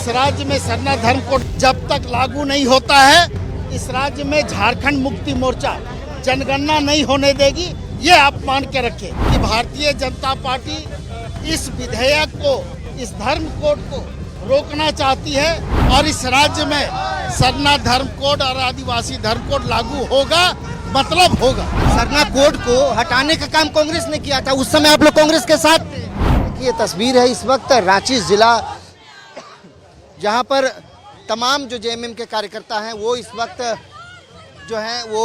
इस राज्य में सरना धर्म कोड जब तक लागू नहीं होता है, इस राज्य में झारखंड मुक्ति मोर्चा जनगणना नहीं होने देगी। ये आप मान के रखें कि भारतीय जनता पार्टी इस विधेयक को, इस धर्म कोड को रोकना चाहती है और इस राज्य में सरना धर्म कोड और आदिवासी धर्म कोड लागू होगा, मतलब होगा। सरना कोड को हटाने का काम कांग्रेस ने किया था, उस समय आप लोग कांग्रेस के साथ थे। ये तस्वीर है इस वक्त रांची जिला, जहां पर तमाम जो जेएमएम के कार्यकर्ता हैं वो इस वक्त जो हैं वो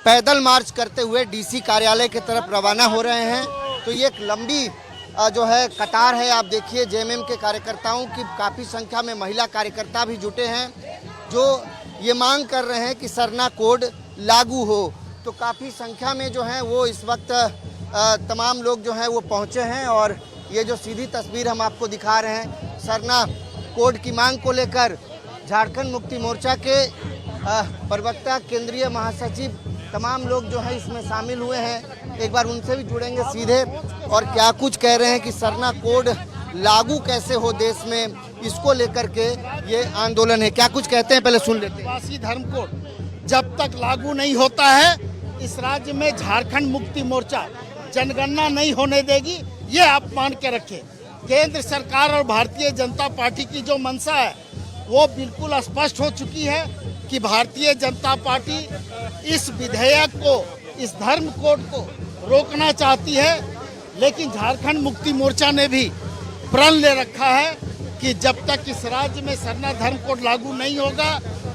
पैदल मार्च करते हुए डीसी कार्यालय की तरफ रवाना हो रहे हैं। तो ये एक लंबी जो है कतार है, आप देखिए जेएमएम के कार्यकर्ताओं की काफ़ी संख्या में महिला कार्यकर्ता भी जुटे हैं जो ये मांग कर रहे हैं कि सरना कोड लागू हो। तो काफ़ी संख्या में जो है वो इस वक्त तमाम लोग जो हैं वो पहुँचे हैं और ये जो सीधी तस्वीर हम आपको दिखा रहे हैं सरना कोड की मांग को लेकर झारखंड मुक्ति मोर्चा के प्रवक्ता, केंद्रीय महासचिव, तमाम लोग जो है इसमें शामिल हुए हैं। एक बार उनसे भी जुड़ेंगे सीधे और क्या कुछ कह रहे हैं कि सरना कोड लागू कैसे हो देश में, इसको लेकर के ये आंदोलन है। क्या कुछ कहते हैं पहले सुन लेते हैं। आदिवासी धर्म कोड जब तक लागू नहीं होता है, इस राज्य में झारखंड मुक्ति मोर्चा जनगणना नहीं होने देगी। ये आप मान के रखें। केंद्र सरकार और भारतीय जनता पार्टी की जो मंशा है वो बिल्कुल स्पष्ट हो चुकी है कि भारतीय जनता पार्टी इस विधेयक को, इस धर्म कोड को रोकना चाहती है। लेकिन झारखंड मुक्ति मोर्चा ने भी प्रण ले रखा है कि जब तक इस राज्य में सरना धर्म कोड लागू नहीं होगा,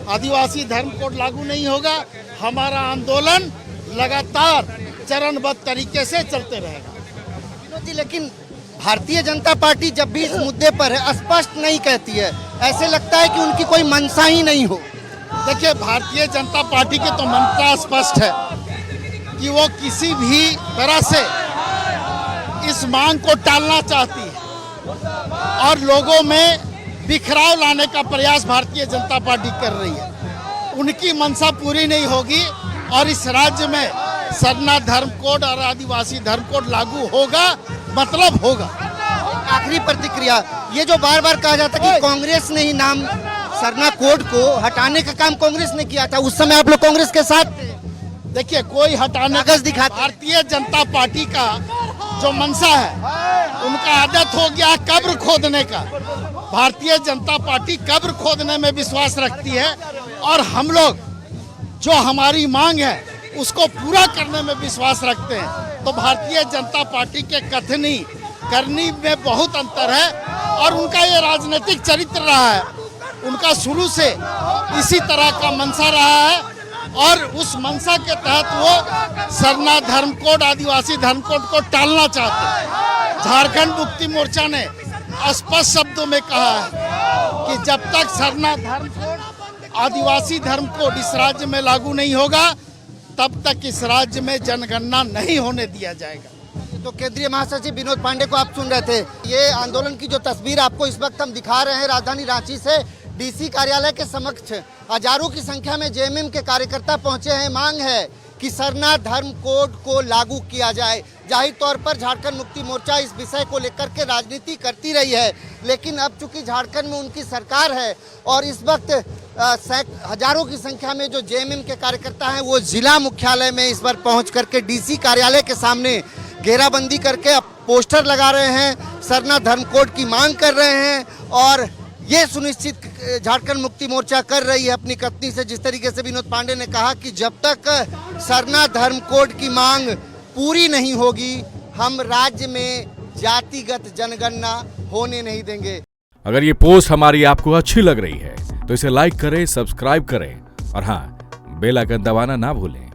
आदिवासी धर्म कोड लागू नहीं होगा, हमारा आंदोलन लगातार चरणबद्ध तरीके से चलते रहेगा। विनोद जी, लेकिन भारतीय जनता पार्टी जब भी इस मुद्दे पर है स्पष्ट नहीं कहती है, ऐसे लगता है कि उनकी कोई मंशा ही नहीं हो। देखिए, भारतीय जनता पार्टी की तो मंशा स्पष्ट है कि वो किसी भी तरह से इस मांग को टालना चाहती है और लोगों में बिखराव लाने का प्रयास भारतीय जनता पार्टी कर रही है। उनकी मंशा पूरी नहीं होगी और इस राज्य में सरना धर्म कोड और आदिवासी धर्म कोड लागू होगा, मतलब होगा। आखिरी प्रतिक्रिया, ये जो बार बार कहा जाता है कि कांग्रेस ने ही नाम सरना कोड को हटाने का काम कांग्रेस ने किया था, उस समय आप लोग कांग्रेस के साथ थे। देखिए, कोई हटाने कागज दिखाते। भारतीय जनता पार्टी का जो मंशा है, उनका आदत हो गया कब्र खोदने का। भारतीय जनता पार्टी कब्र खोदने में विश्वास रखती है और हम लोग जो हमारी मांग है उसको पूरा करने में विश्वास रखते हैं। तो भारतीय जनता पार्टी के कथनी करनी में बहुत अंतर है और उनका ये राजनीतिक चरित्र रहा है। उनका शुरू से इसी तरह का मंशा रहा है और उस मंशा के तहत वो सरना धर्म कोड, आदिवासी धर्म कोड को टालना चाहते हैं। झारखंड मुक्ति मोर्चा ने स्पष्ट शब्दों में कहा है कि जब तक सरना धर्म कोड, आदिवासी धर्म कोड इस राज्य में लागू नहीं होगा, तब तक इस राज्य में जनगणना नहीं होने दिया जाएगा। तो केंद्रीय महासचिव विनोद पांडे को आप सुन रहे थे। ये आंदोलन की जो तस्वीर आपको इस वक्त हम दिखा रहे हैं राजधानी रांची से डीसी कार्यालय के समक्ष हजारों की संख्या में जेएमएम के कार्यकर्ता पहुंचे हैं। मांग है कि सरना धर्म कोड को लागू किया जाए। जाहिर तौर पर झारखंड मुक्ति मोर्चा इस विषय को लेकर के राजनीति करती रही है, लेकिन अब चूंकि झारखंड में उनकी सरकार है और इस वक्त हजारों की संख्या में जो जेएमएम के कार्यकर्ता हैं वो जिला मुख्यालय में इस बार पहुंच करके डीसी कार्यालय के सामने घेराबंदी करके पोस्टर लगा रहे हैं, सरना धर्म कोड की मांग कर रहे हैं और ये सुनिश्चित झारखंड मुक्ति मोर्चा कर रही है अपनी कथनी से। जिस तरीके से विनोद पांडे ने कहा कि जब तक सरना धर्म कोड की मांग पूरी नहीं होगी, हम राज्य में जातिगत जनगणना होने नहीं देंगे। अगर ये पोस्ट हमारी आपको अच्छी लग रही है तो इसे लाइक करें, सब्सक्राइब करें और हाँ, बेल आइकन दबाना ना भूलें।